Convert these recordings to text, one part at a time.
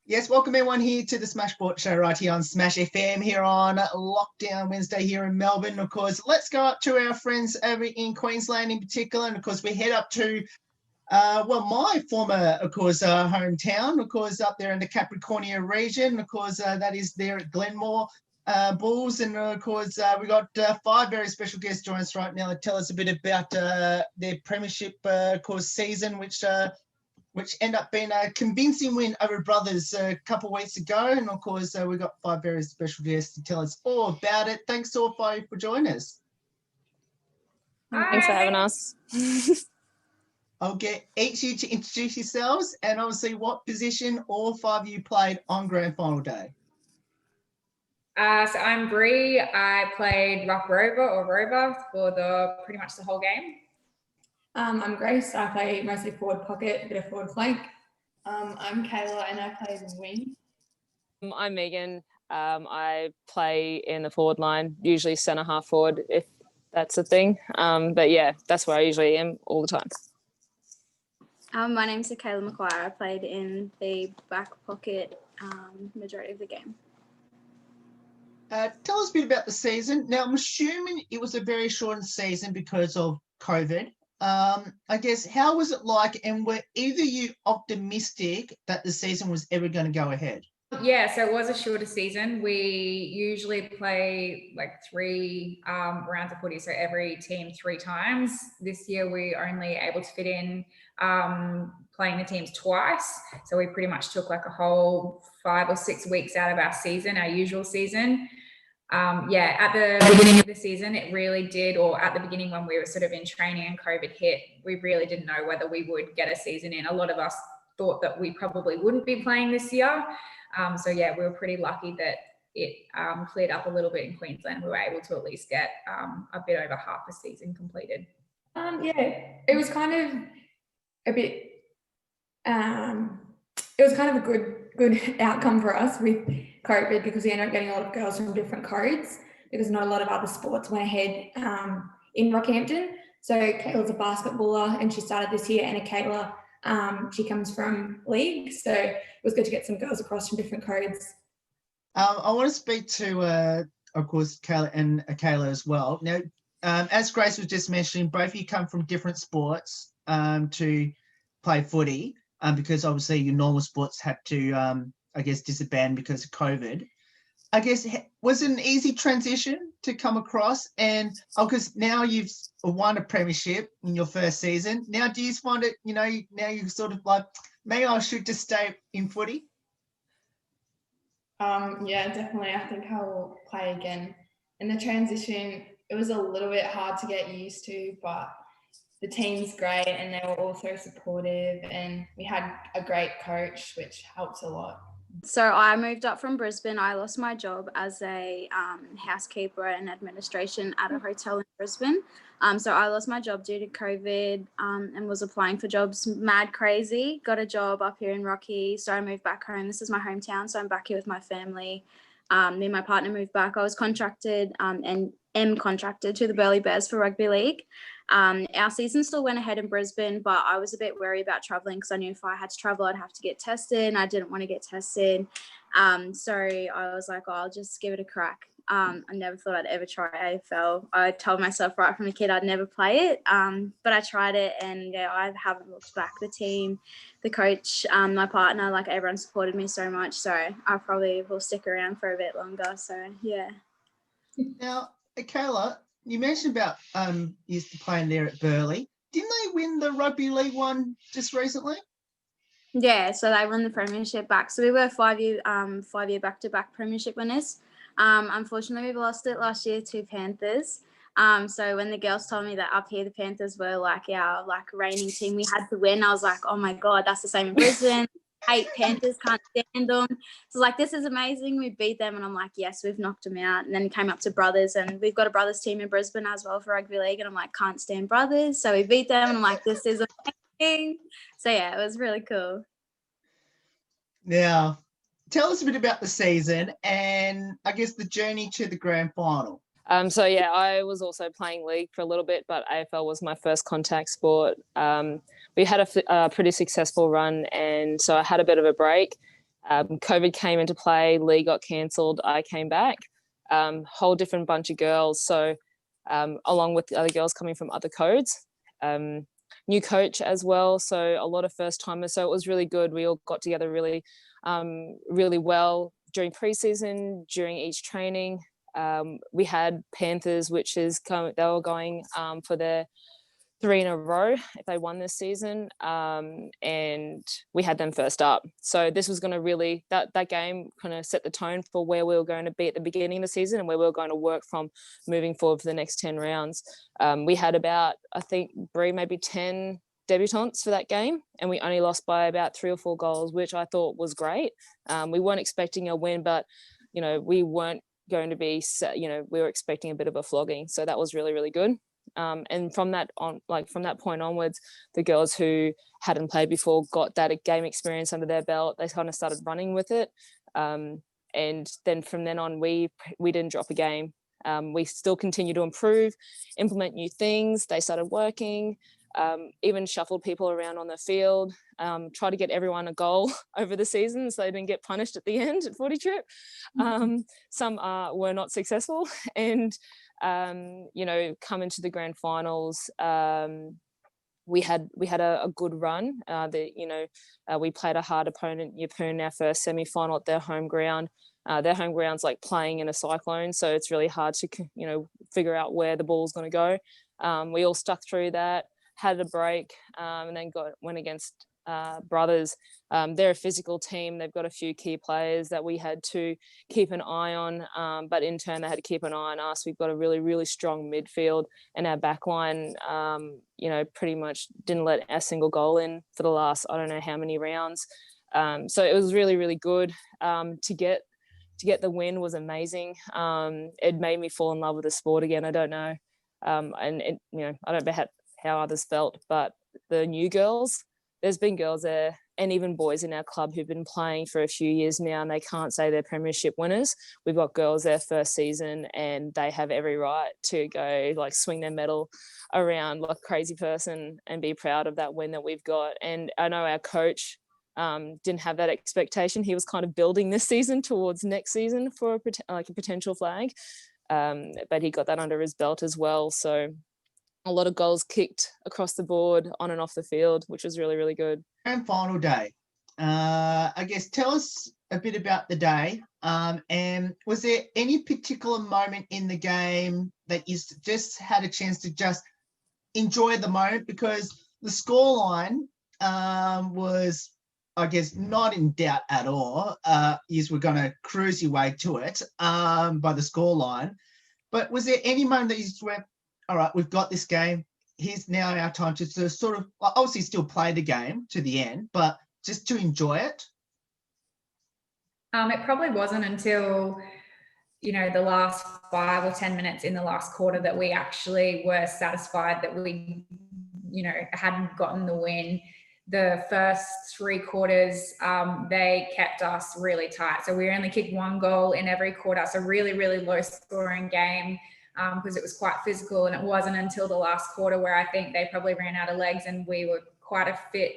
Yes, welcome everyone here to the Smash Sport Show right here on Smash FM here on Lockdown Wednesday here in Melbourne. Of course, let's go up to our friends over in Queensland in particular. And of course, we head up to, my former, hometown, of course, up there in the Capricornia region. Of course, that is there at Glenmore Bulls. And of course, we got 5 very special guests joining us right now to tell us a bit about their Premiership, season, which ended up being a convincing win over Brothers a couple of weeks ago. And of course, we've got 5 very special guests to tell us all about it. Thanks all 5 for joining us. Thanks for having us. I'll get each of you to introduce yourselves and obviously what position all 5 of you played on grand final day. So I'm Bree. I played ruck rover for pretty much the whole game. I'm Grace. I play mostly forward pocket, a bit of forward flank. I'm Kayla and I play wing. I'm Megan. I play in the forward line, usually centre half forward if that's a thing. But yeah, that's where I usually am all the time. My name's Kayla McQuire. I played in the back pocket majority of the game. Tell us a bit about the season. Now, I'm assuming it was a very shortened season because of COVID. I guess, how was it like, and were either you optimistic that the season was ever going to go ahead? Yeah, so it was a shorter season. We usually play like 3 rounds of footy, so every team 3 times. This year we only able to fit in playing the teams twice, so we pretty much took like a whole 5 or 6 weeks out of our season, our usual season. At the beginning of the season, it really did, or at the beginning when we were sort of in training and COVID hit, we really didn't know whether we would get a season in. A lot of us thought that we probably wouldn't be playing this year. We were pretty lucky that it cleared up a little bit in Queensland. We were able to at least get a bit over half a season completed. It was kind of a bit, it was kind of a good outcome for us with COVID because we ended up getting a lot of girls from different codes because not a lot of other sports went ahead in Rockhampton. So Kayla's a basketballer and she started this year, and Kayla, she comes from league. So it was good to get some girls across from different codes. I want to speak to, of course, Kayla and Kayla as well. Now, as Grace was just mentioning, both of you come from different sports to play footy because obviously your normal sports had to, disband because of COVID. I guess, was it an easy transition to come across? And because now you've won a premiership in your first season. Now, do you find it, now you're sort of like, maybe I should just stay in footy? Yeah, definitely. I think I'll play again. In the transition, it was a little bit hard to get used to, but the team's great and they were all so supportive, and we had a great coach, which helps a lot. So I moved up from Brisbane. I lost my job as a housekeeper and administration at a hotel in Brisbane. So I lost my job due to COVID and was applying for jobs mad crazy. Got a job up here in Rocky. So I moved back home. This is my hometown. So I'm back here with my family. Me and my partner moved back. I was contracted and am contracted to the Burleigh Bears for rugby league. Our season still went ahead in Brisbane, but I was a bit wary about traveling because I knew if I had to travel, I'd have to get tested, and I didn't want to get tested. So I was like, I'll just give it a crack. I never thought I'd ever try AFL. I told myself right from a kid I'd never play it, but I tried it, and yeah, I haven't looked back. The team, the coach, my partner, like everyone supported me so much, so I probably will stick around for a bit longer. So yeah. Now, Kayla, you mentioned about used to playing there at Burleigh. Didn't they win the Rugby League one just recently? Yeah, so they won the Premiership back. So we were 5-year back-to-back Premiership winners. Unfortunately, we lost it last year to Panthers. So when the girls told me that up here the Panthers were like our reigning team, we had to win. I was like, oh my God, that's the same in Brisbane. Hate Panthers, can't stand them. So like, this is amazing. We beat them, and I'm like, yes, we've knocked them out. And then came up to Brothers, and we've got a Brothers team in Brisbane as well for rugby league, and I'm like, can't stand Brothers. So we beat them, and I'm like, this is amazing. So yeah, it was really cool. Now, tell us a bit about the season and I guess the journey to the grand final. I was also playing league for a little bit, but AFL was my first contact sport. We had a pretty successful run, and so I had a bit of a break. COVID came into play, league got cancelled, I came back, whole different bunch of girls. So along with the other girls coming from other codes, new coach as well. So a lot of first timers. So it was really good. We all got together really, really well during preseason, during each training. We had Panthers, which is they were going for their 3 in a row if they won this season, and we had them first up. So this was going to really, that game kind of set the tone for where we were going to be at the beginning of the season and where we were going to work from moving forward for the next 10 rounds. We had about, I think, Brie, maybe 10 debutantes for that game, and we only lost by about 3 or 4 goals, which I thought was great. We weren't expecting a win, but, you know, we weren't going to be, you know, we were expecting a bit of a flogging. So that was really, really good. And from that point onwards, the girls who hadn't played before got that game experience under their belt. They kind of started running with it, and then from then on, we didn't drop a game. We still continue to improve, implement new things. They started working, even shuffled people around on the field, try to get everyone a goal over the season so they didn't get punished at the end at footy trip. Some were not successful, and you know, come into the grand finals, we had a good run. We played a hard opponent, Yeppoon, in our first semi-final at their home ground. Their home ground's like playing in a cyclone, so it's really hard to, you know, figure out where the ball's going to go. We all stuck through that, had a break, and then went against Brothers. They're a physical team. They've got a few key players that we had to keep an eye on, but in turn they had to keep an eye on us. We've got a really, really strong midfield, and our backline, you know, pretty much didn't let a single goal in for the last, I don't know how many rounds. So it was really, really good. To get the win was amazing. It made me fall in love with the sport again. I don't know, and it, you know, I don't know how others felt, but the new girls, there's been girls there and even boys in our club who've been playing for a few years now, and they can't say they're Premiership winners. We've got girls their first season, and they have every right to go like swing their medal around like a crazy person and be proud of that win that we've got. And I know our coach didn't have that expectation. He was kind of building this season towards next season for a potential flag, but he got that under his belt as well. So a lot of goals kicked across the board, on and off the field, which was really, really good. Grand final day. I guess tell us a bit about the day. And was there any particular moment in the game that you just had a chance to just enjoy the moment? Because the scoreline was, I guess, not in doubt at all. We're going to cruise your way to it by the scoreline. But was there any moment that you just went, all right, we've got this game. Here's now our time to sort of obviously still play the game to the end, but just to enjoy it? It probably wasn't until, you know, the last 5 or 10 minutes in the last quarter that we actually were satisfied that we, you know, hadn't gotten the win. The first 3 quarters, they kept us really tight. So we only kicked 1 goal in every quarter. So really, really low scoring game. Because it was quite physical, and it wasn't until the last quarter where I think they probably ran out of legs, and we were quite a fit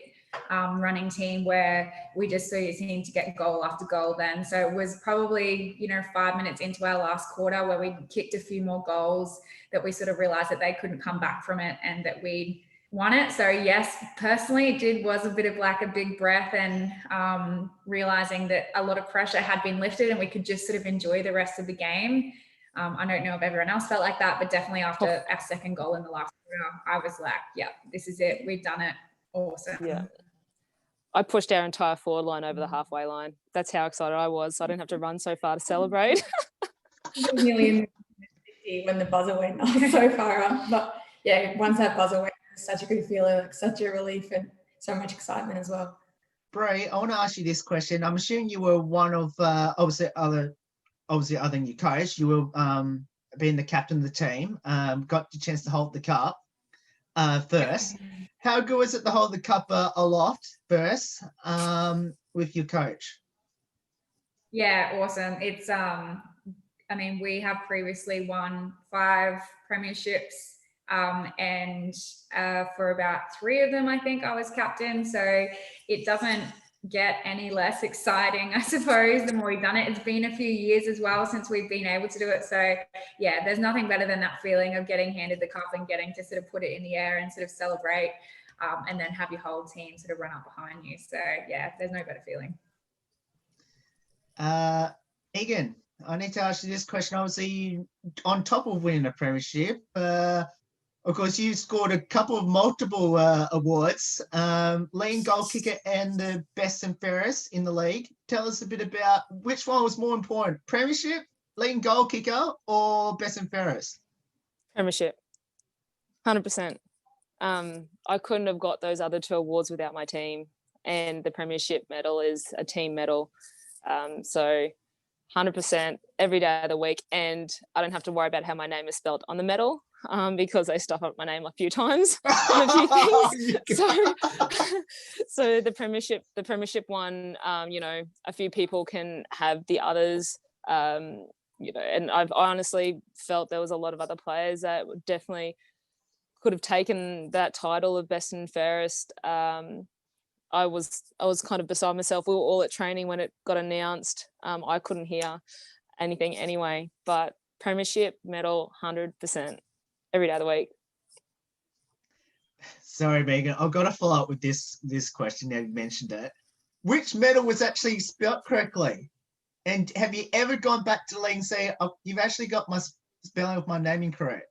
running team where we just seemed to get goal after goal then. So it was probably, you know, 5 minutes into our last quarter where we kicked a few more goals that we sort of realized that they couldn't come back from it and that we won it. So yes, personally it was a bit of like a big breath, and realizing that a lot of pressure had been lifted and we could just sort of enjoy the rest of the game. I don't know if everyone else felt like that, but definitely after our second goal in the last quarter, I was like, yeah, this is it. We've done it. Awesome. Yeah. I pushed our entire forward line over the halfway line. That's how excited I was. So I didn't have to run so far to celebrate. Nearly when the buzzer went so far up. But yeah, once that buzzer went, it was such a good feeling, like such a relief and so much excitement as well. Bray, I want to ask you this question. I'm assuming you were one of obviously other than your coach, you were being the captain of the team, got the chance to hold the cup first. How good was it to hold the cup aloft first with your coach? Yeah, awesome. It's, I mean, we have previously won 5 premierships, and for about 3 of them, I think I was captain. So it doesn't get any less exciting, I suppose, the more we've done it. It's been a few years as well since we've been able to do it. So yeah, there's nothing better than that feeling of getting handed the cup and getting to sort of put it in the air and sort of celebrate, and then have your whole team sort of run up behind you. So yeah, there's no better feeling. Egan, I need to ask you this question. Obviously, on top of winning a premiership, of course, you scored a couple of multiple awards, leading goal kicker and the best and fairest in the league. Tell us a bit about which one was more important, premiership, leading goal kicker, or best and fairest? Premiership, 100%. I couldn't have got those other 2 awards without my team, and the premiership medal is a team medal. So 100% every day of the week, and I don't have to worry about how my name is spelled on the medal, because they stuff up my name a few times on a few things. So the premiership one, you know, a few people can have the others, you know, and I honestly felt there was a lot of other players that definitely could have taken that title of best and fairest. I was kind of beside myself. We were all at training when it got announced. I couldn't hear anything anyway, but premiership medal, 100% every day of the week. Sorry, Megan, I've got to follow up with this question. Now you mentioned it. Which medal was actually spelt correctly? And have you ever gone back to the league and say, oh, you've actually got my spelling of my name incorrect?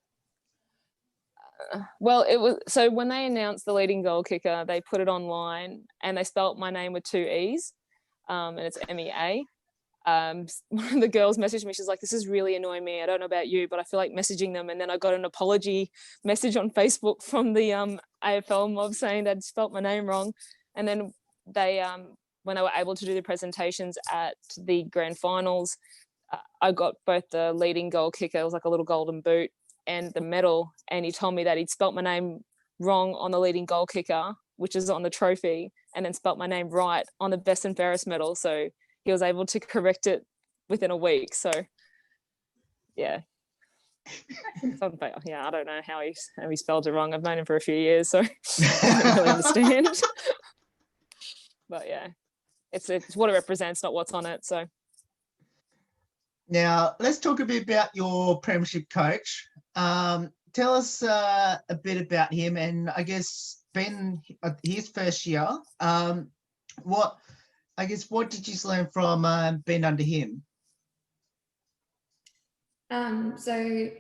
Well, it was, so when they announced the leading goal kicker, they put it online and they spelt my name with 2 E's, and it's MEA. One of the girls messaged me, she's like, this is really annoying me. I don't know about you, but I feel like messaging them. And then I got an apology message on Facebook from the AFL mob saying they'd spelt my name wrong. And then they, when they were able to do the presentations at the grand finals, I got both the leading goal kicker, it was like a little golden boot, and the medal. And he told me that he'd spelt my name wrong on the leading goal kicker, which is on the trophy, and then spelt my name right on the best and fairest medal. So he was able to correct it within a week. So yeah. Yeah, I don't know how he spelled it wrong. I've known him for a few years, so I don't really understand. But yeah, it's what it represents, not what's on it. So now let's talk a bit about your premiership coach. Tell us a bit about him, and I guess Ben, his first year. What did you learn from being under him? So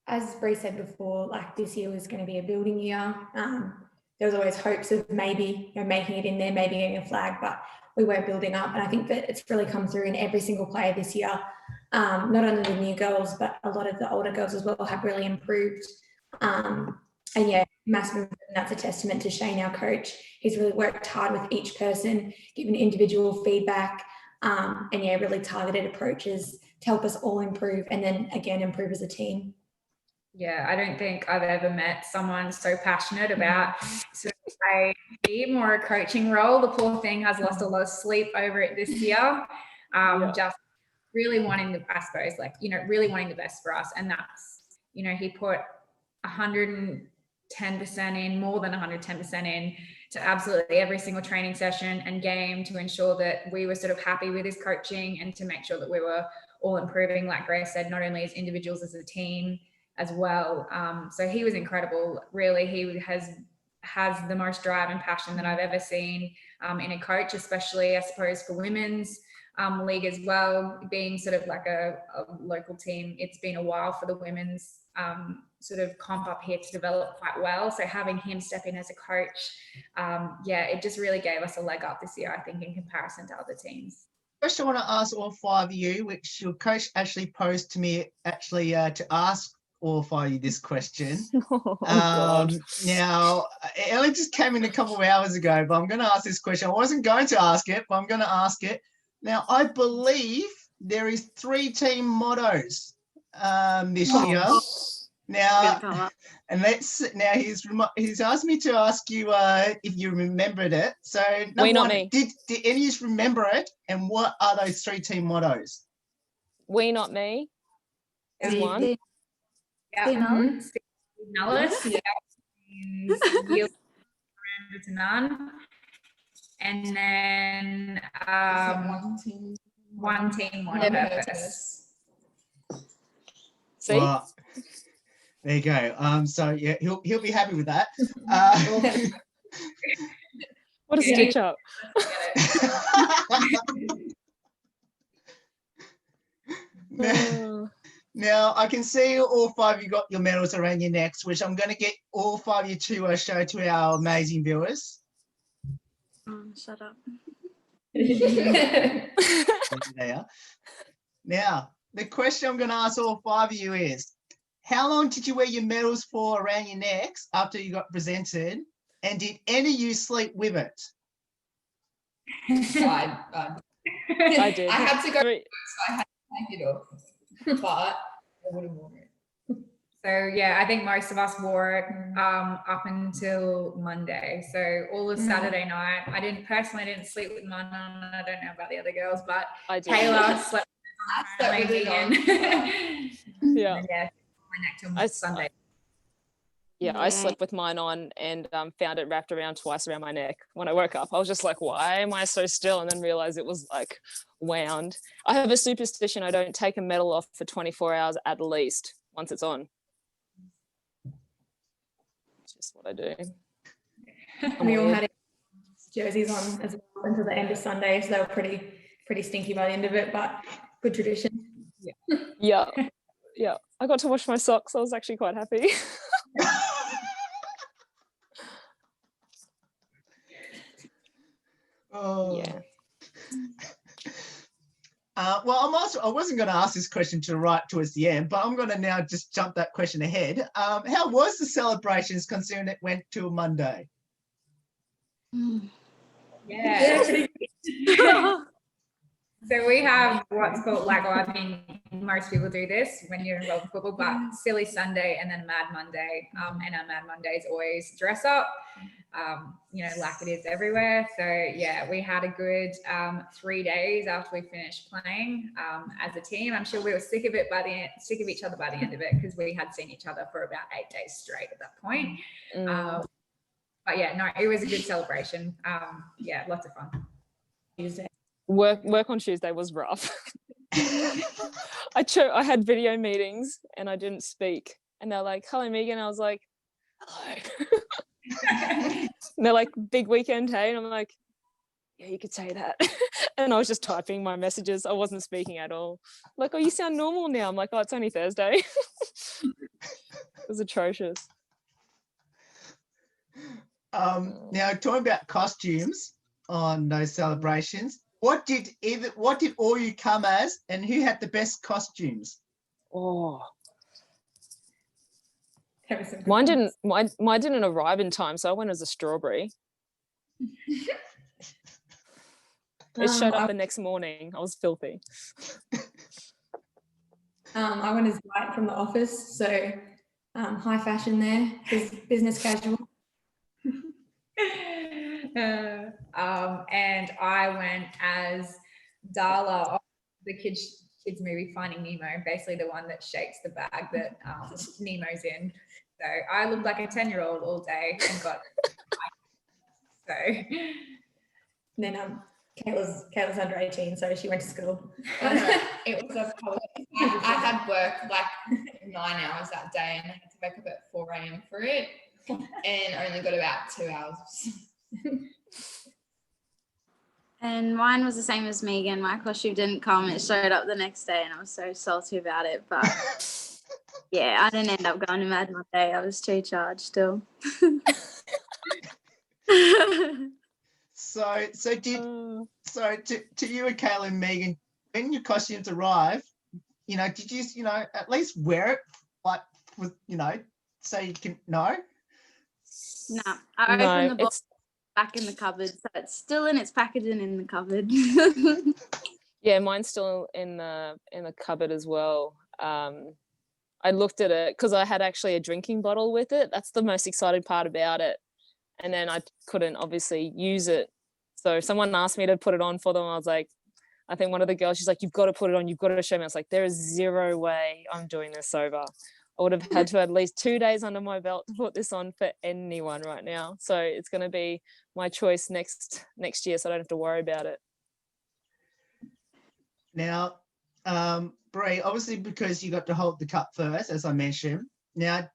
as Bree said before, like this year was going to be a building year. There was always hopes of maybe making it in there, maybe getting a flag, but we weren't building up. And I think that it's really come through in every single player this year. Not only the new girls, but a lot of the older girls as well have really improved. And yeah, massive. That's a testament to Shane, our coach. He's really worked hard with each person, given individual feedback, and yeah, really targeted approaches to help us all improve, and then again improve as a team. Yeah, I don't think I've ever met someone so passionate about sort of a team or a coaching role. The poor thing has lost a lot of sleep over it this year. Just really wanting really wanting the best for us. And that's, he put 110% in, more than 110% in to absolutely every single training session and game to ensure that we were sort of happy with his coaching and to make sure that we were all improving, like Grace said, not only as individuals, as a team as well. So he was incredible. Really, he has the most drive and passion that I've ever seen in a coach, especially I suppose for women's league as well, being sort of like a local team. It's been a while for the women's sort of comp up here to develop quite well. So having him step in as a coach, it just really gave us a leg up this year, I think, in comparison to other teams. Question I want to ask all 5 of you, which your coach actually posed to me to ask all 5 of you this question. God. Now, it only just came in a couple of hours ago, but I'm going to ask this question. I wasn't going to ask it, but I'm going to ask it. Now, I believe there is 3 team mottos this year. Now, and he's asked me to ask you if you remembered it. So, not me. Did any of you remember it? And what are those 3 team mottos? We, not me. Is one. Nellis. Yield to none. And then one team, one purpose. See? Well, there you go. So yeah, he'll be happy with that. What a stitch up. Now, I can see all 5 of you got your medals around your necks, which I'm going to get all 5 of you to show to our amazing viewers. Oh, shut up. There they are. Now, the question I'm going to ask all 5 of you is, how long did you wear your medals for around your necks after you got presented? And did any of you sleep with it? I did. I had to go, so 3. I had to take it off, but I would have worn it. So yeah, I think most of us wore it up until Monday. So all of Saturday night, I didn't sleep with mine on. I don't know about the other girls, but I did. Kayla slept I with slept Megan. with it Yeah. And yeah, my neck till Sunday. I slept with mine on and found it wrapped around twice around my neck. When I woke up, I was just like, why am I so still? And then realized it was like wound. I have a superstition. I don't take a medal off for 24 hours at least once it's on. It's just what I do. We all had jerseys on as well until the end of Sunday, so they were pretty stinky by the end of it, but good tradition. Yeah. I got to wash my socks. I was actually quite happy. Oh. Yeah. Well, I wasn't going to ask this question right towards the end, but I'm going to now just jump that question ahead. How was the celebrations considering it went to a Monday? Yeah. So we have what's called, like, I mean, most people do this when you're involved in football, but Silly Sunday and then Mad Monday. And our Mad Mondays always dress up, like it is everywhere. So yeah, we had a good 3 days after we finished playing as a team. I'm sure we were sick of each other by the end of it, because we had seen each other for about 8 days straight at that point. But yeah, no, it was a good celebration. Yeah, lots of fun. Tuesday. Work on Tuesday was rough. I had video meetings and I didn't speak, and they're like, hello Megan. I was like, hello. And they're like, big weekend, hey? And I'm like, yeah, you could say that. And I was just typing my messages. I wasn't speaking at all. Like, oh, you sound normal now. I'm like, oh, it's only Thursday. It was atrocious. Now, talking about costumes on those celebrations, what did all you come as, and who had the best costumes? Oh, mine didn't arrive in time, so I went as a strawberry. It showed up the next morning. I was filthy. I went as White from The Office, so high fashion there, business casual. And I went as Darla of the kids movie Finding Nemo, basically the one that shakes the bag that Nemo's in. So I looked like a 10-year-old all day and got so. Then Kayla's under 18, so she went to school. It was a I had work like 9 hours that day, and I had to wake up at 4 a.m. for it, and only got about 2 hours. And mine was the same as Megan. My costume didn't come. It showed up the next day and I was so salty about it. But yeah, I didn't end up going to Mad Monday. I was too charged still. So to you and Kayla and Megan, when your costumes arrive, did you at least wear it, like, with, so you can know? No, I opened the box back in the cupboard, so it's still in its packaging in the cupboard. Yeah, mine's still in the cupboard as well. I looked at it because I had actually a drinking bottle with it. That's the most exciting part about it. And then I couldn't obviously use it. So someone asked me to put it on for them. I was like, I think one of the girls, she's like, you've got to put it on. You've got to show me. I was like, there is zero way I'm doing this sober. I would have had to at least 2 days under my belt to put this on for anyone right now. So it's going to be my choice next year, so I don't have to worry about it. Now, Bree, obviously because you got to hold the cup first, as I mentioned. Now,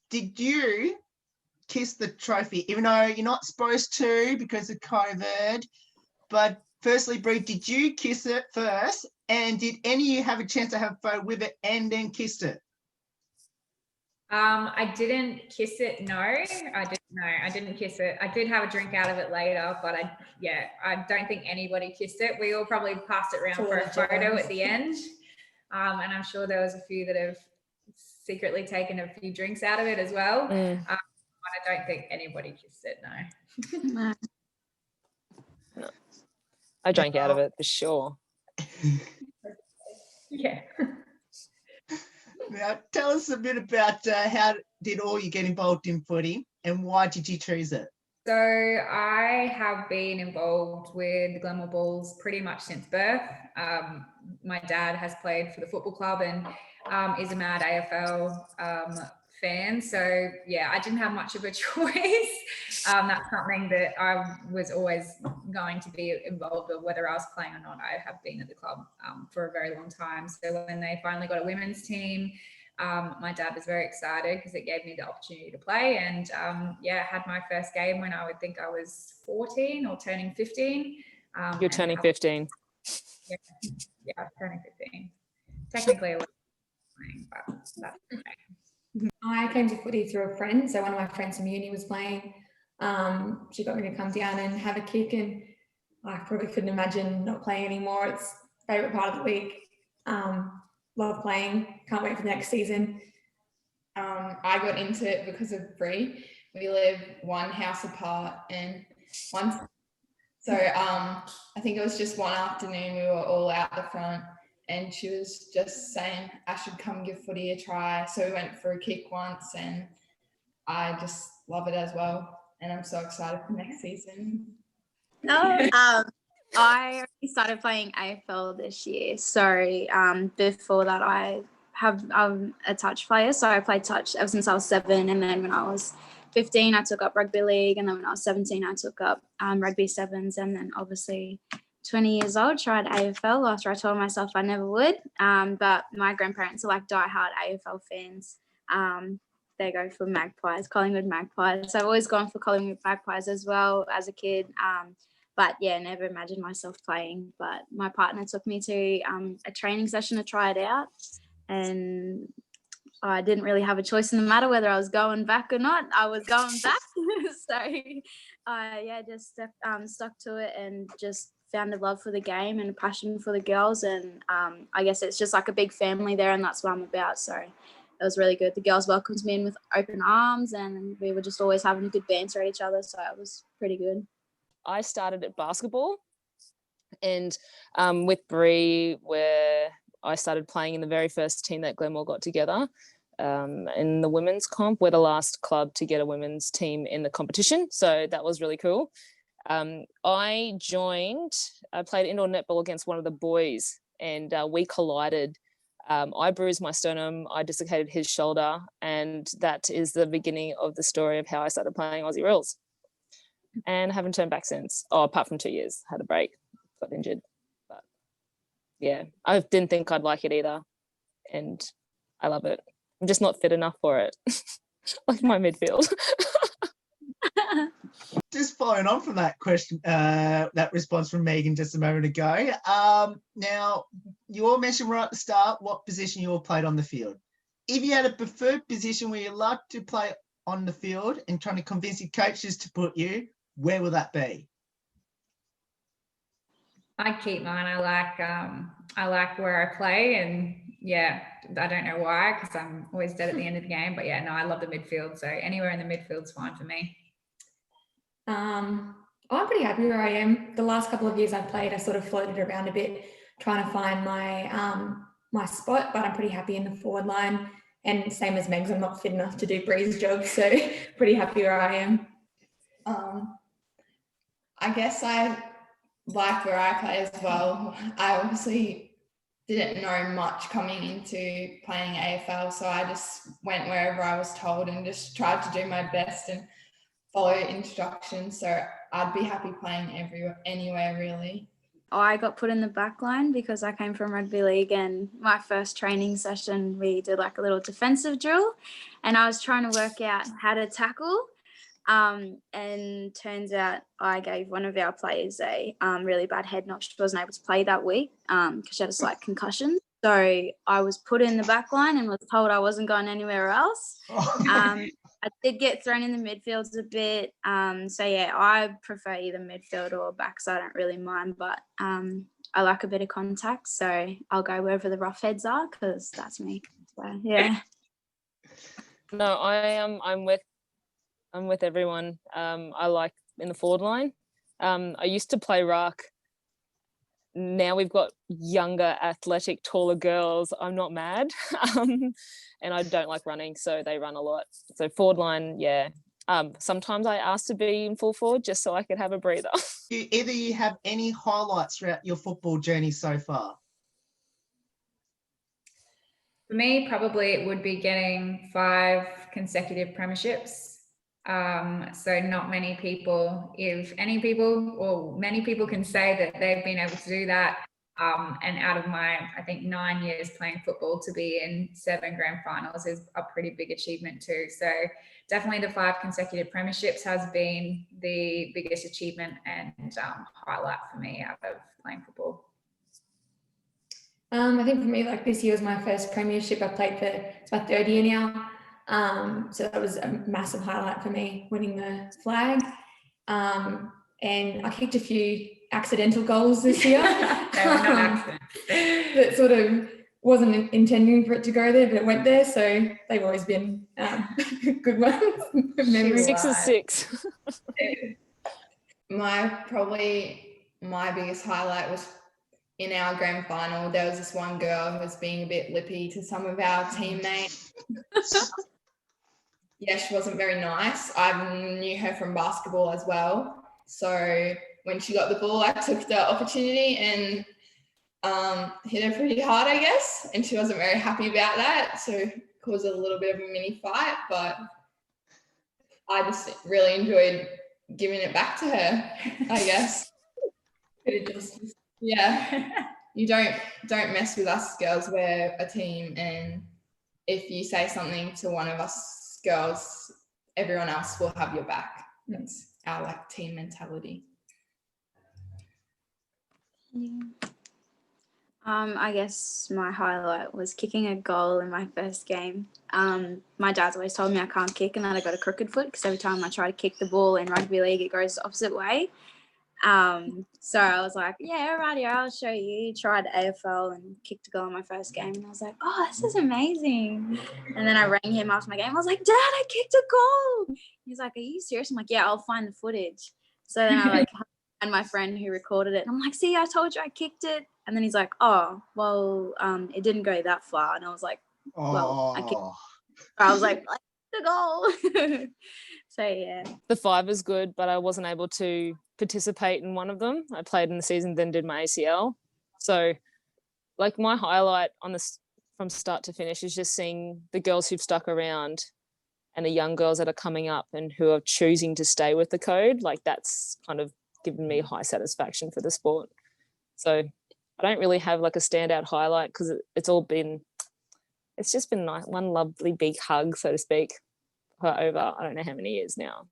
did you kiss the trophy, even though you're not supposed to because of COVID? But firstly, Bree, did you kiss it first? And did any of you have a chance to have a photo with it and then kissed it? I didn't kiss it. No, I didn't kiss it. I did have a drink out of it later, but I don't think anybody kissed it. We all probably passed it around for a photo at the end. And I'm sure there was a few that have secretly taken a few drinks out of it as well. But I don't think anybody kissed it. No. No. I drank out of it for sure. Yeah. Now, tell us a bit about how did all you get involved in footy and why did you choose it? So I have been involved with the Glenmore Bulls pretty much since birth. My dad has played for the football club and is a mad AFL fan. So yeah, I didn't have much of a choice. That's something that I was always going to be involved with, whether I was playing or not. I have been at the club for a very long time. So when they finally got a women's team, my dad was very excited because it gave me the opportunity to play. And had my first game when I would think I was 14 or turning 15. You're turning 15. Yeah, I was turning 15. Technically, I wasn't playing, but that's okay. I came to footy through a friend. So one of my friends from uni was playing. She got me to come down and have a kick, and I probably couldn't imagine not playing anymore. It's favourite part of the week. Love playing. Can't wait for the next season. I got into it because of Bree. We live one house apart, and once. So I think it was just one afternoon we were all out the front, and she was just saying I should come give footy a try. So we went for a kick once, and I just love it as well. And I'm so excited for next season. I already started playing AFL this year. So before that, I have a touch player. So I played touch ever since I was 7. And then when I was 15, I took up rugby league. And then when I was 17, I took up rugby sevens. And then obviously 20 years old, tried AFL after I told myself I never would. But my grandparents are like diehard AFL fans. They go for Magpies, Collingwood Magpies. So I've always gone for Collingwood Magpies as well as a kid. But yeah, never imagined myself playing. But my partner took me to a training session to try it out. And I didn't really have a choice in the matter whether I was going back or not. I was going back. So just stuck to it and just found a love for the game and a passion for the girls. And I guess it's just like a big family there, and that's what I'm about. So it was really good. The girls welcomed me in with open arms, and we were just always having a good banter at each other. So it was pretty good. I started at basketball, and with Bree, where I started playing in the very first team that Glenmore got together in the women's comp. We're the last club to get a women's team in the competition, so that was really cool. I played indoor netball against one of the boys, and we collided. I bruised my sternum, I dislocated his shoulder, and that is the beginning of the story of how I started playing Aussie rules. And haven't turned back since. Oh, apart from 2 years, had a break, got injured. But yeah, I didn't think I'd like it either, and I love it. I'm just not fit enough for it, like my midfield. Just following on from that question, that response from Megan just a moment ago. Now, you all mentioned right at the start what position you all played on the field. If you had a preferred position where you like to play on the field and trying to convince your coaches to put you, where will that be? I keep mine. I like where I play, and yeah, I don't know why, because I'm always dead at the end of the game. But yeah, no, I love the midfield. So anywhere in the midfield's fine for me. I'm pretty happy where I am. The last couple of years I've played, I sort of floated around a bit, trying to find my my spot. But I'm pretty happy in the forward line. And same as Megs, I'm not fit enough to do Bree's job, so pretty happy where I am. I guess I like where I play as well. I obviously didn't know much coming into playing AFL, so I just went wherever I was told and just tried to do my best and follow instructions. So I'd be happy playing anywhere really. I got put in the back line because I came from rugby league, and my first training session we did like a little defensive drill, and I was trying to work out how to tackle. And turns out I gave one of our players a really bad head knock. She wasn't able to play that week because she had a slight concussion. So I was put in the back line and was told I wasn't going anywhere else. I did get thrown in the midfields a bit. So yeah, I prefer either midfield or back, so I don't really mind. But I like a bit of contact, so I'll go wherever the rough heads are because that's me. So yeah. No, I'm with everyone. I like in the forward line. I used to play ruck. Now we've got younger, athletic, taller girls. I'm not mad. And I don't like running, so they run a lot. So forward line, yeah. Sometimes I ask to be in full forward just so I could have a breather. Either you have any highlights throughout your football journey so far? For me, probably it would be getting 5 consecutive premierships. So not many people, if any people, or many people can say that they've been able to do that. And out of my, I think 9 years playing football, to be in 7 grand finals is a pretty big achievement too. So definitely the 5 consecutive premierships has been the biggest achievement and highlight for me out of playing football. I think for me, like this year was my first premiership. I played for, it's my 3rd year now. So that was a massive highlight for me, winning the flag. And I kicked a few accidental goals this year. That sort of wasn't intending for it to go there, but it went there. So they've always been good ones. Memories. 6 is 6. My biggest highlight was in our grand final. There was this one girl who was being a bit lippy to some of our teammates. Yeah, she wasn't very nice. I knew her from basketball as well. So when she got the ball, I took the opportunity and hit her pretty hard, I guess. And she wasn't very happy about that. So it caused a little bit of a mini fight, but I just really enjoyed giving it back to her, I guess. Yeah. You don't mess with us girls. We're a team, and if you say something to one of us girls, everyone else will have your back. That's our like team mentality. I guess my highlight was kicking a goal in my first game. My dad's always told me I can't kick and that I got a crooked foot because every time I try to kick the ball in rugby league, it goes the opposite way. So I was like, yeah, alrighty, I'll show you. Tried AFL and kicked a goal in my first game, and I was like, oh, this is amazing. And then I rang him after my game. I was like, Dad, I kicked a goal. He's like, are you serious? I'm like, yeah, I'll find the footage. So then I like and my friend who recorded it, and I'm like, see, I told you I kicked it. And then he's like, oh, well, it didn't go that far. And I was like, well, I was like the goal. So yeah, The 5 is good, but I wasn't able to participate in one of them. I played in the season, then did my ACL. So like my highlight on this from start to finish is just seeing the girls who've stuck around and the young girls that are coming up and who are choosing to stay with the code. Like that's kind of given me high satisfaction for the sport. So I don't really have like a standout highlight because it's just been nice, one lovely big hug, so to speak, for over, I don't know how many years now.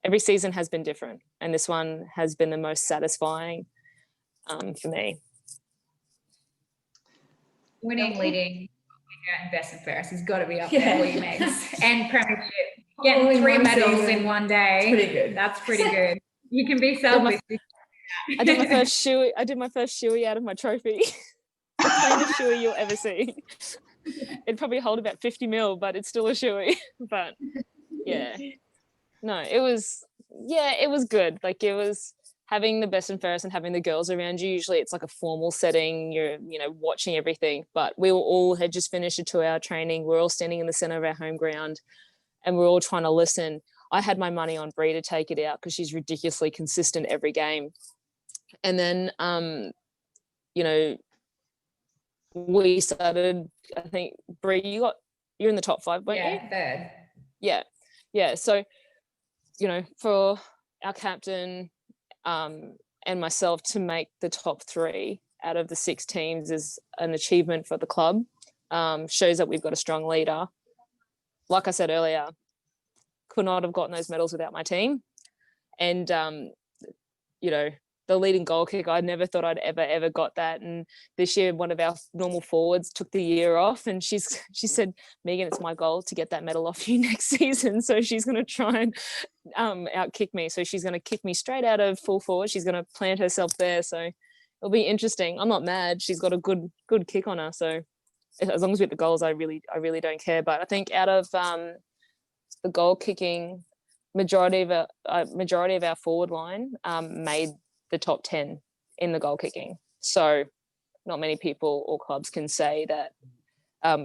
Every season has been different, and this one has been the most satisfying for me. Winning, leading, and best and fairest has got to be up there for you, mates. And premiership. Getting 3 medals in one day. Pretty good. That's pretty good. You can be selfish. I did my first shoey out of my trophy. The cleanest shoey you'll ever see. It'd probably hold about 50 mil, but it's still a shoey. But yeah, no, it was good. Like it was having the best and fairest and having the girls around you. Usually it's like a formal setting, you're, watching everything, but we all had just finished a 2-hour training. We're all standing in the center of our home ground and we're all trying to listen. I had my money on Bree to take it out because she's ridiculously consistent every game. And then, we started, I think, Bree, you're in the top 5, weren't you? Yeah, third. Yeah. So, you know, for our captain and myself to make the top 3 out of the 6 teams is an achievement for the club. Shows that we've got a strong leader. Like I said earlier, could not have gotten those medals without my team. And, you know, the leading goal kick, I never thought I'd ever got that. And this year, one of our normal forwards took the year off, and she said, Megan, it's my goal to get that medal off you next season. So she's going to try and out kick me. So she's going to kick me straight out of full forward. She's going to plant herself there. So it'll be interesting. I'm not mad. She's got a good kick on her. So as long as we get the goals, I really don't care. But I think out of the goal kicking, majority of our forward line made the top 10 in the goal kicking. So not many people or clubs can say that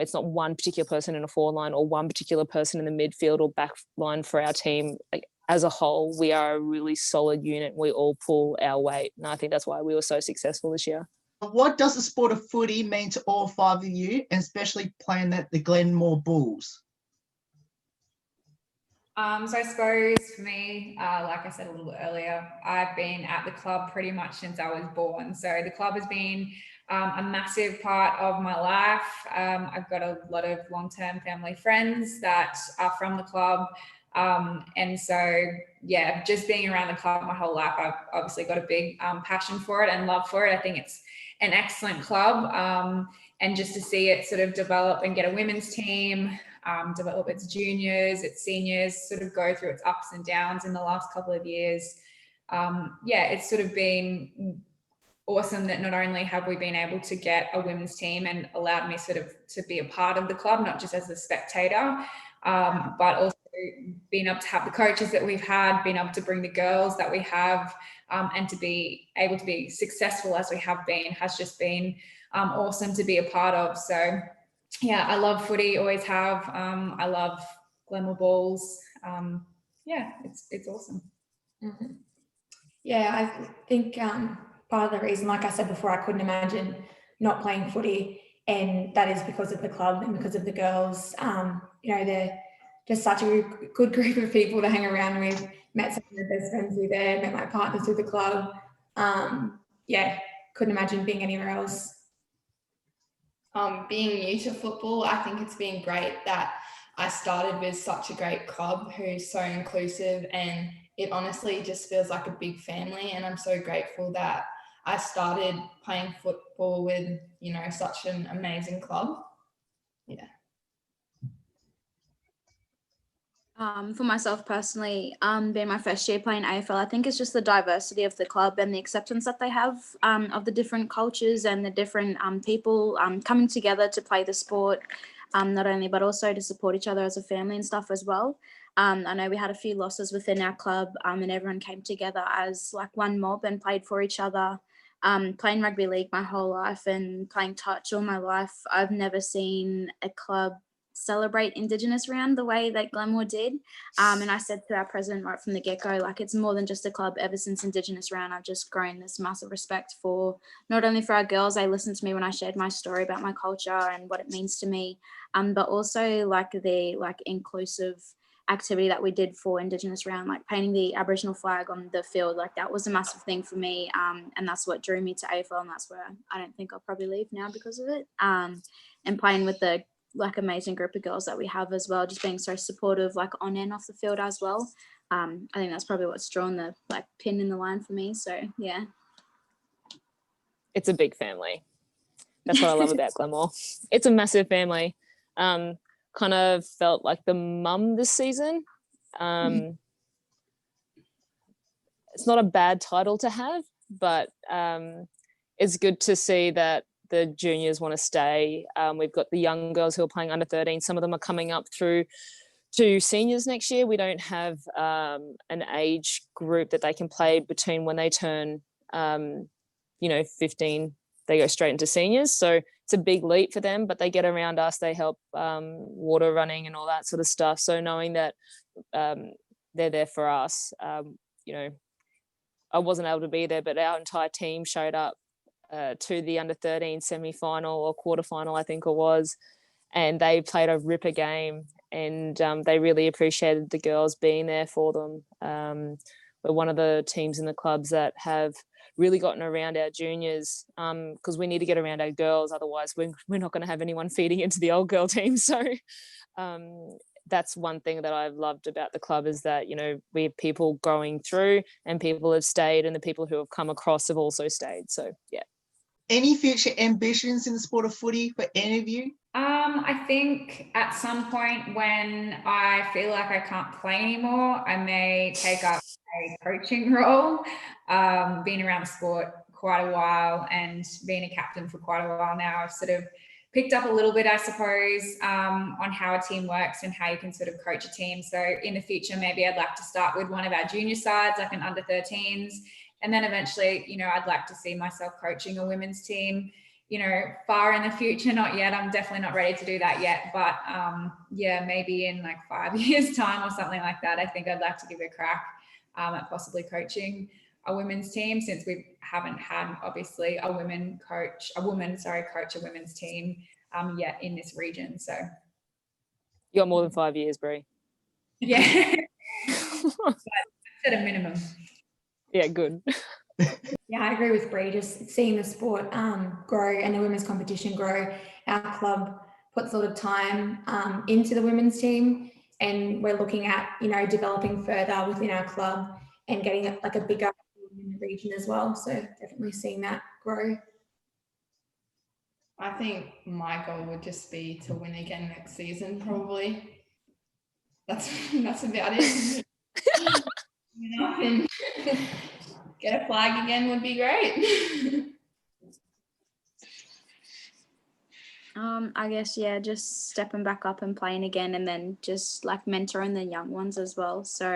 it's not one particular person in a forward line or one particular person in the midfield or back line for our team. Like, as a whole, we are a really solid unit. We all pull our weight. And I think that's why we were so successful this year. What does the sport of footy mean to all 5 of you, and especially playing at the Glenmore Bulls? So I suppose for me, like I said a little bit earlier, I've been at the club pretty much since I was born. So the club has been a massive part of my life. I've got a lot of long-term family friends that are from the club. And so, yeah, just being around the club my whole life, I've obviously got a big passion for it and love for it. I think it's an excellent club. And just to see it sort of develop and get a women's team, develop its juniors, its seniors, sort of go through its ups and downs in the last couple of years. Yeah, it's sort of been awesome that not only have we been able to get a women's team and allowed me sort of to be a part of the club, not just as a spectator, but also being able to have the coaches that we've had, being able to bring the girls that we have, and to be able to be successful as we have been has just been awesome to be a part of. So yeah, I love footy, always have. I love Glenmore Bulls. Yeah, it's awesome. Mm-hmm. Yeah, I think part of the reason, like I said before, I couldn't imagine not playing footy, and that is because of the club and because of the girls. You know, they're just such a good group of people to hang around with. Met some of my best friends through there, met my partners through the club. Yeah, couldn't imagine being anywhere else. Being new to football, I think it's been great that I started with such a great club who's so inclusive, and it honestly just feels like a big family. And I'm so grateful that I started playing football with, you know, such an amazing club. Yeah. For myself personally, being my first year playing AFL, I think it's just the diversity of the club and the acceptance that they have of the different cultures and the different people coming together to play the sport, not only but also to support each other as a family and stuff as well. I know we had a few losses within our club, and everyone came together as like one mob and played for each other. Playing rugby league my whole life and playing touch all my life, I've never seen a club celebrate Indigenous round the way that Glenmore did. And I said to our president right from the get-go, like, it's more than just a club. Ever since Indigenous round, I've just grown this massive respect for not only for our girls, they listened to me when I shared my story about my culture and what it means to me, but also like the inclusive activity that we did for Indigenous round, like painting the Aboriginal flag on the field. Like, that was a massive thing for me, and that's what drew me to AFL, and that's where I don't think I'll probably leave now because of it. And playing with the like amazing group of girls that we have as well, just being so supportive, like on and off the field as well. I think that's probably what's drawn the like pin in the line for me. So yeah, it's a big family. That's what I love about Glenmore. It's a massive family. Kind of felt like the mum this season. It's not a bad title to have, but it's good to see that the juniors want to stay. We've got the young girls who are playing under 13. Some of them are coming up through to seniors next year. We don't have an age group that they can play between when they turn, 15, they go straight into seniors. So it's a big leap for them, but they get around us. They help water running and all that sort of stuff. So knowing that they're there for us, I wasn't able to be there, but our entire team showed up to the under-13 semi-final or quarter-final, I think it was, and they played a ripper game, and they really appreciated the girls being there for them. We're one of the teams in the clubs that have really gotten around our juniors, because we need to get around our girls, otherwise we're not going to have anyone feeding into the old girl team. So that's one thing that I've loved about the club, is that, you know, we have people going through and people have stayed, and the people who have come across have also stayed. So yeah. Any future ambitions in the sport of footy for any of you? I think at some point when I feel like I can't play anymore, I may take up a coaching role. Been around the sport quite a while and being a captain for quite a while now, I've sort of picked up a little bit, I suppose, on how a team works and how you can sort of coach a team. So in the future, maybe I'd like to start with one of our junior sides, like an under-13s. And then eventually, you know, I'd like to see myself coaching a women's team, you know, far in the future. Not yet. I'm definitely not ready to do that yet. But yeah, maybe in like 5 years' time or something like that, I think I'd like to give it a crack at possibly coaching a women's team, since we haven't had, obviously, a woman coach a women's team yet in this region. So You got more than 5 years, Brie. yeah, but at a minimum. Yeah, good. Yeah, I agree with Bree. Just seeing the sport grow and the women's competition grow. Our club puts a lot of time into the women's team, and we're looking at, you know, developing further within our club and getting like a bigger in the region as well. So definitely seeing that grow. I think my goal would just be to win again next season, probably. That's about it. And get a flag again would be great. I guess, yeah, just stepping back up and playing again, and then just like mentoring the young ones as well. So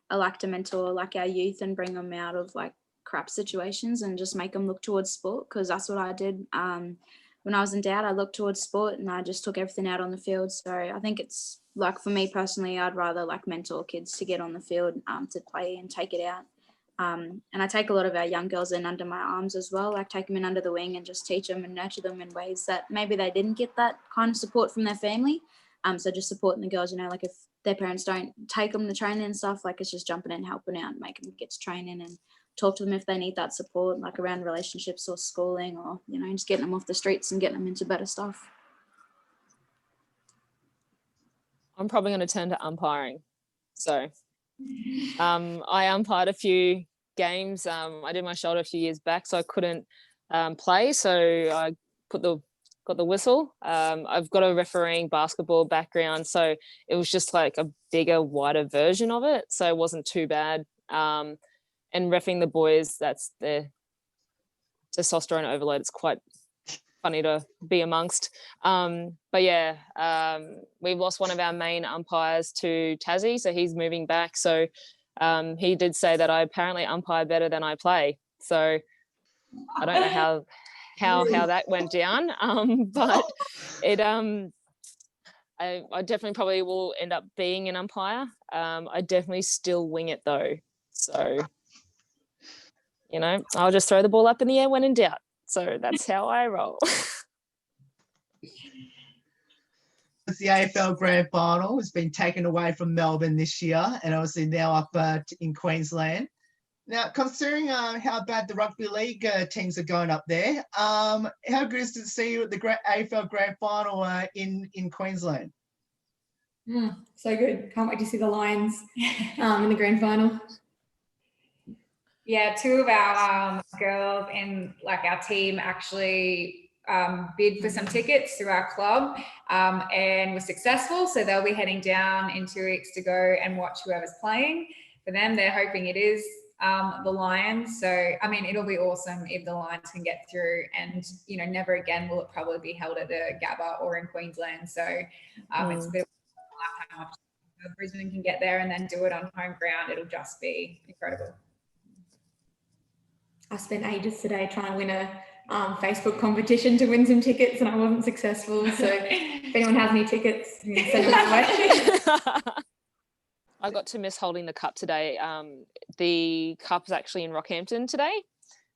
I like to mentor like our youth and bring them out of like crap situations and just make them look towards sport, because that's what I did. When I was in doubt, I looked towards sport and I just took everything out on the field. So I think it's like, for me personally, I'd rather like mentor kids to get on the field to play and take it out. And I take a lot of our young girls in under my arms as well, like take them in under the wing and just teach them and nurture them in ways that maybe they didn't get that kind of support from their family. So just supporting the girls, you know, like if their parents don't take them to training and stuff, like it's just jumping in, helping out, making them get to training and talk to them if they need that support, like around relationships or schooling, or, you know, just getting them off the streets and getting them into better stuff. I'm probably going to turn to umpiring. So I umpired a few games. I did my shoulder a few years back, so I couldn't play. So I got the whistle. I've got a refereeing basketball background, so it was just like a bigger, wider version of it. So it wasn't too bad. And reffing the boys, that's the testosterone overload. It's quite funny to be amongst. But yeah, we've lost one of our main umpires to Tassie, so he's moving back. So he did say that I apparently umpire better than I play. So I don't know how that went down, but it I definitely probably will end up being an umpire. I definitely still wing it though. So, you know, I'll just throw the ball up in the air when in doubt. So that's how I roll. The AFL Grand Final has been taken away from Melbourne this year, and obviously now up in Queensland. Now, considering how bad the rugby league teams are going up there, how good is it to see you at the AFL Grand Final in Queensland? So good. Can't wait to see the Lions in the grand final. Yeah, two of our girls in like our team actually bid for some tickets through our club and were successful. So they'll be heading down in 2 weeks to go and watch whoever's playing. For them, they're hoping it is the Lions. So, I mean, it'll be awesome if the Lions can get through, and, you know, never again will it probably be held at the Gabba or in Queensland. So it's a bit of a lifetime opportunity. If Brisbane can get there and then do it on home ground, it'll just be incredible. I spent ages today trying to win a Facebook competition to win some tickets, and I wasn't successful. So if anyone has any tickets, send them my way. I got to miss holding the cup today. The cup is actually in Rockhampton today.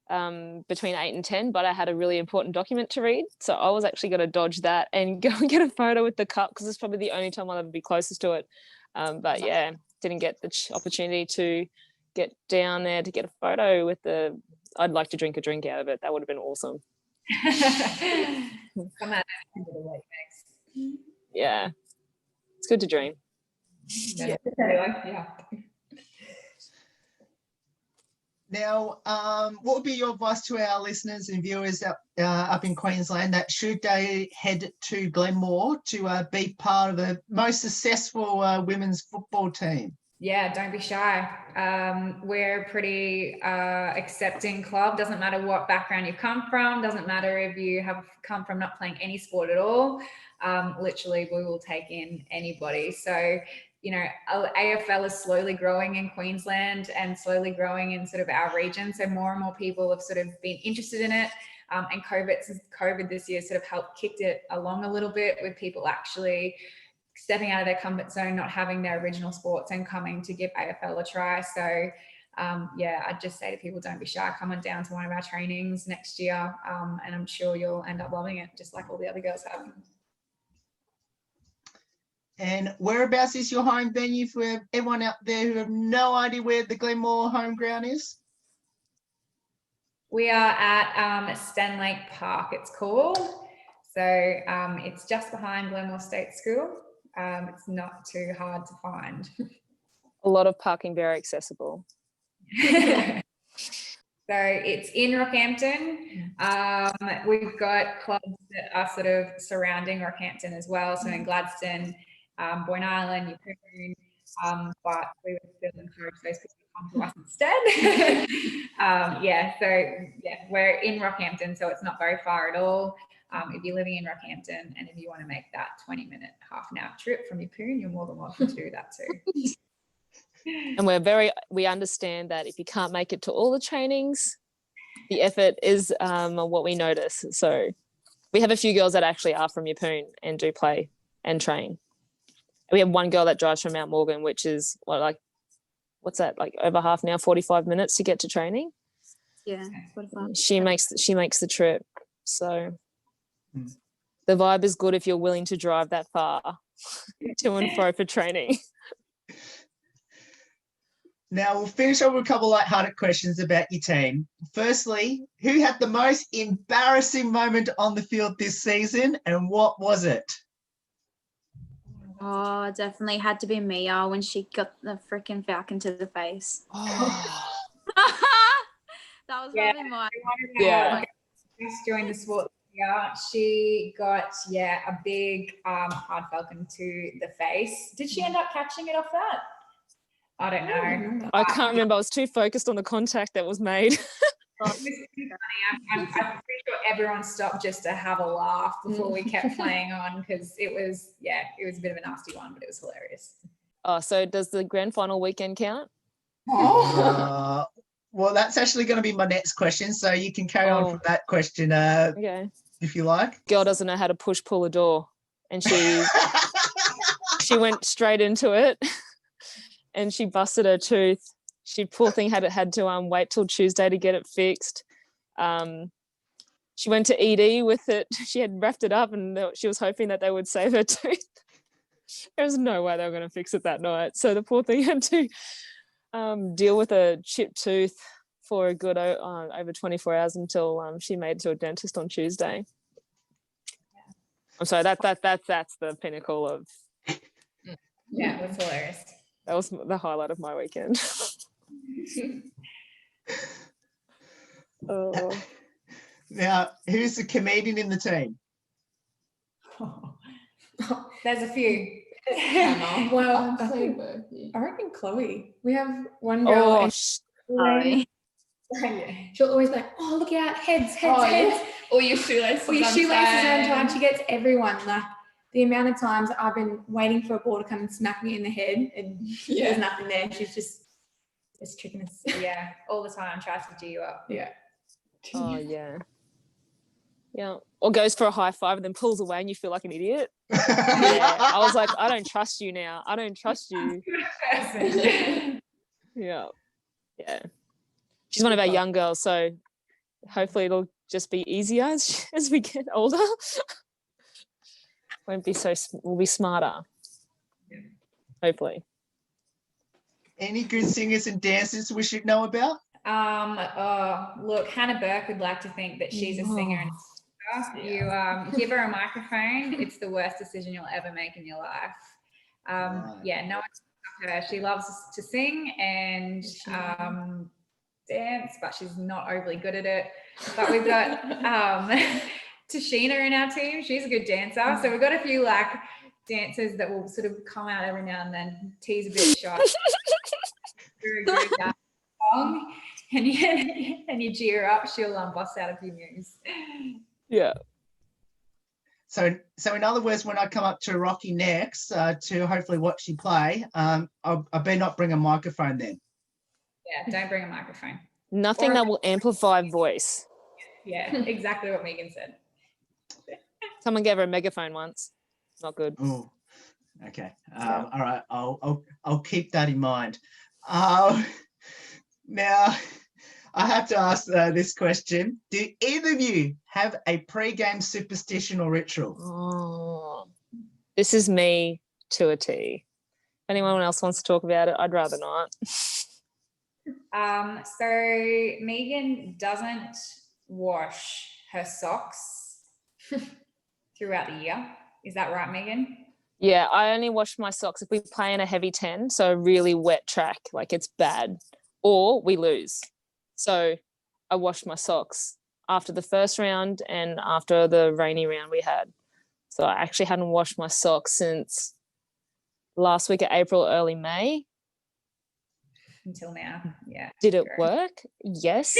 between 8 and 10, but I had a really important document to read. So I was actually going to dodge that and go and get a photo with the cup, because it's probably the only time I'll ever be closest to it. But yeah, didn't get the opportunity to get down there to get a photo with the, I'd like to drink a drink out of it. That would have been awesome. Come out of the weight mix. Yeah, it's good to dream. Yeah. Now, what would be your advice to our listeners and viewers up in Queensland that should they head to Glenmore to be part of the most successful women's football team? Yeah, don't be shy. We're a pretty accepting club. Doesn't matter what background you come from. Doesn't matter if you have come from not playing any sport at all. Literally, we will take in anybody. So, you know, AFL is slowly growing in Queensland and slowly growing in sort of our region. So more and more people have sort of been interested in it. And COVID this year sort of helped kicked it along a little bit, with people actually stepping out of their comfort zone, not having their original sports and coming to give AFL a try. So yeah, I'd just say to people, don't be shy. Come on down to one of our trainings next year, and I'm sure you'll end up loving it, just like all the other girls have. And whereabouts is your home venue for everyone out there who have no idea where the Glenmore home ground is? We are at Stenlake Park, it's called. So it's just behind Glenmore State School. It's not too hard to find. A lot of parking, very accessible. So it's in Rockhampton. We've got clubs that are sort of surrounding Rockhampton as well. So in Gladstone, Boyne Island, Yeppoon, but we would still encourage those people to come to us instead. Yeah, so yeah, we're in Rockhampton, so it's not very far at all. If you're living in Rockhampton and if you want to make that 20-minute, half an hour trip from Yeppoon, you're more than welcome to do that too. And we understand that if you can't make it to all the trainings, the effort is what we notice. So we have a few girls that actually are from Yeppoon and do play and train. We have one girl that drives from Mount Morgan, which is what's that, like over half an hour, 45 minutes to get to training. Yeah, 45. She makes the trip. So the vibe is good if you're willing to drive that far to and fro for training. Now, we'll finish off with a couple of lighthearted questions about your team. Firstly, who had the most embarrassing moment on the field this season, and what was it? Oh, definitely had to be Mia when she got the freaking falcon to the face. Oh. That was probably mine. Yeah. Just joined the sport. Yeah, she got a big hard falcon to the face. Did she end up catching it off that? I don't know. I can't remember. I was too focused on the contact that was made. It was too funny. I'm pretty sure everyone stopped just to have a laugh before we kept playing on, because it was a bit of a nasty one, but it was hilarious. Oh, so does the grand final weekend count? Well, that's actually going to be my next question, so you can carry on from that question okay, if you like. Girl doesn't know how to pull a door, and she went straight into it, and she busted her tooth. She, poor thing, had to wait till Tuesday to get it fixed. She went to ED with it. She had wrapped it up, and she was hoping that they would save her tooth. There was no way they were going to fix it that night. So the poor thing had to deal with a chipped tooth for a good over 24 hours until she made it to a dentist on Tuesday. I'm sorry, that's the pinnacle of. Yeah, it was hilarious. That was the highlight of my weekend. Oh. Now, who's the comedian in the team? There's a few. Well, I reckon Chloe. We have one girl. And she'll always be like, "Oh, look out, heads. Yeah. Or your shoelaces. Or your shoelaces are untied." She gets everyone. Like, the amount of times I've been waiting for a ball to come and smack me in the head, and there's nothing there. She's just tricking us. Yeah, all the time tries to G you up. Yeah. Oh yeah. Yeah. Or goes for a high five and then pulls away and you feel like an idiot. Yeah. I was like, I don't trust you now. I don't trust you. Yeah. Yeah. She's one of our young girls, so hopefully it'll just be easier as we get older. We'll be smarter. Yeah. Hopefully. Any good singers and dancers we should know about? Look, Hannah Burke would like to think that she's a singer and you give her a microphone, it's the worst decision you'll ever make in your life. Yeah, no one can stop her. She loves to sing and dance, but she's not overly good at it. But we've got Tashina in our team. She's a good dancer. So we've got a few like dancers that will sort of come out every now and then, tease a bit shy. Very good at that song. And you cheer her up, she'll bust out a few moves. Yeah. So in other words, when I come up to Rocky next to hopefully watch you play, I better not bring a microphone then. Yeah, don't bring a microphone. Nothing that will amplify voice. Yeah, exactly what Megan said. Someone gave her a megaphone once. Not good. Oh, okay. All right, I'll keep that in mind. Now, I have to ask this question. Do either of you have a pre-game superstition or ritual? Oh, this is me to a T. If anyone else wants to talk about it, I'd rather not. So Megan doesn't wash her socks throughout the year. Is that right, Megan? Yeah, I only wash my socks if we play in a heavy 10, so a really wet track, like it's bad, or we lose. So I washed my socks after the first round and after the rainy round we had. So I actually hadn't washed my socks since last week of April, early May. Until now, yeah. Did it work? Yes.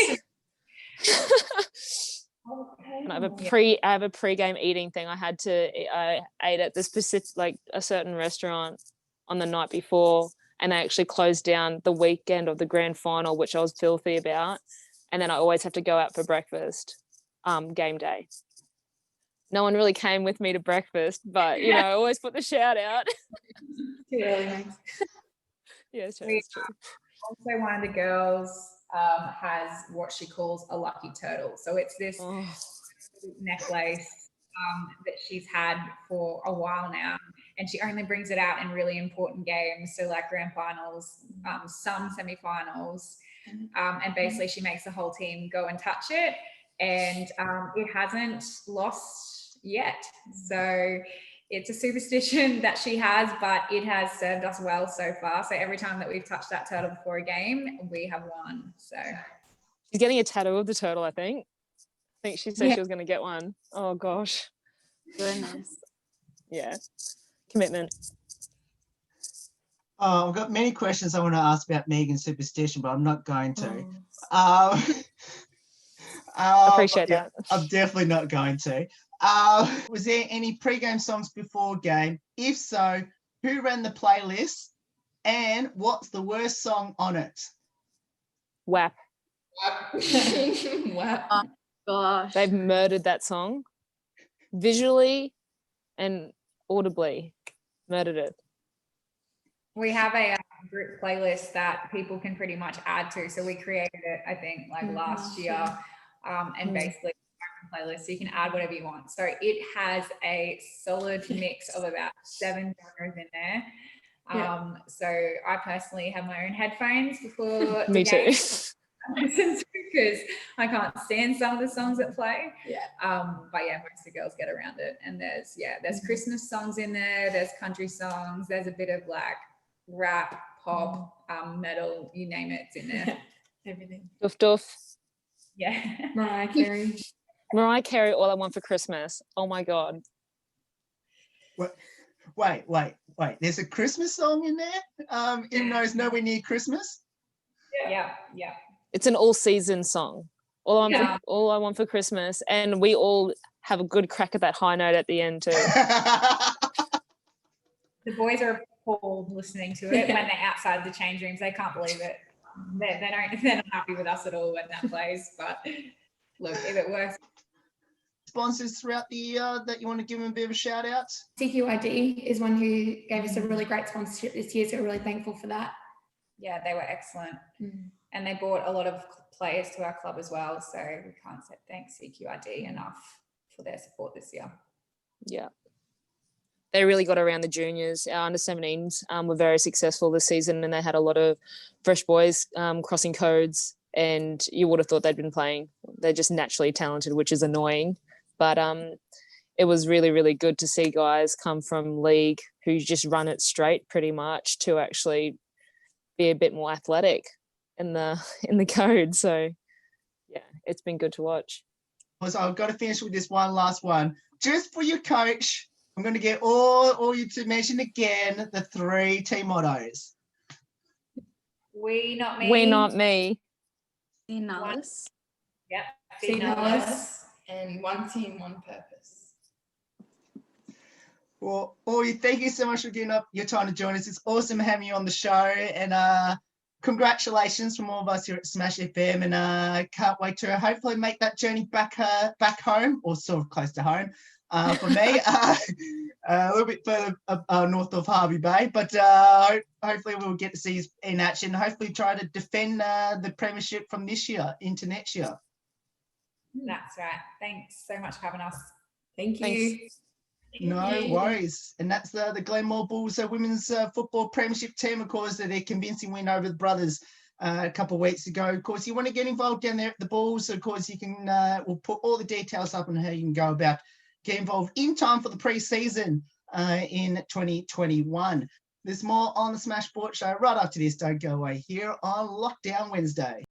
And I have a pre-game eating thing. I ate at the specific, like a certain restaurant on the night before, and they actually closed down the weekend of the grand final, which I was filthy about. And then I always have to go out for breakfast, game day. No one really came with me to breakfast, but you know, I always put the shout out. Too early, mate. Yeah, it's true. Also, one of the girls has what she calls a lucky turtle. So it's this necklace that she's had for a while now, and she only brings it out in really important games, so like grand finals, some semi-finals, and basically she makes the whole team go and touch it, and it hasn't lost yet. So it's a superstition that she has, but it has served us well so far. So every time that we've touched that turtle before a game, we have won. So she's getting a tattoo of the turtle, I think. I think she said she was going to get one. Oh gosh. Goodness. Yeah. Commitment. I've got many questions I want to ask about Megan's superstition, but I'm not going to. Appreciate that. I'm definitely not going to. Was there any pre-game songs before game? If so, who ran the playlist and what's the worst song on it? WAP. Wow. Gosh. They've murdered that song. Visually and audibly murdered it. we have a group playlist that people can pretty much add to. So we created it, I think, like last year, and basically playlist, so you can add whatever you want. So it has a solid mix of about 7 genres in there. So I personally have my own headphones before Me too. because I can't stand some of the songs that play. But yeah, most of the girls get around it. And there's Christmas songs in there, there's country songs, there's a bit of like rap, pop, metal, you name it, it's in there. Everything. Doof doof. Yeah. Mariah Carey. Mariah Carey, All I Want for Christmas. Oh my God. Wait. There's a Christmas song in there? Even though it's nowhere near Christmas? Yeah. It's an all season song. All I want for Christmas. And we all have a good crack at that high note at the end too. The boys are appalled listening to it when they're outside the change rooms. They can't believe it. They're not happy with us at all when that plays. But look, if it works. Sponsors throughout the year that you want to give them a bit of a shout out? CQID is one who gave us a really great sponsorship this year, so we're really thankful for that. Yeah, they were excellent. and they brought a lot of players to our club as well. So we can't say thanks CQRD enough for their support this year. Yeah. They really got around the juniors. Our under-17s were very successful this season, and they had a lot of fresh boys crossing codes, and you would have thought they'd been playing. They're just naturally talented, which is annoying. But it was really, really good to see guys come from league who just run it straight pretty much to actually be a bit more athletic in the code. So, yeah, it's been good to watch. So I've got to finish with this one last one. Just for your coach, I'm going to get all you to mention again the 3 team mottos. We, not me. We, not me. Nullis. Yep. Team Nullis, and one team, one purpose. Well, Oi, thank you so much for giving up your time to join us. It's awesome having you on the show, and congratulations from all of us here at Smash FM, and can't wait to hopefully make that journey back home, or sort of close to home for me, a little bit further north of Harvey Bay, but hopefully we'll get to see you in action, hopefully try to defend the Premiership from this year into next year. That's right. Thanks so much for having us. Thank you. Thanks. No worries. And that's the Glenmore Bulls women's football Premiership team, of course, their convincing win over the Brothers a couple of weeks ago. Of course, you want to get involved down there at the Bulls, of course, you can, we'll put all the details up on how you can go about get involved in time for the pre-season in 2021. There's more on the Smash Sports Show right after this. Don't go away here on Lockdown Wednesday.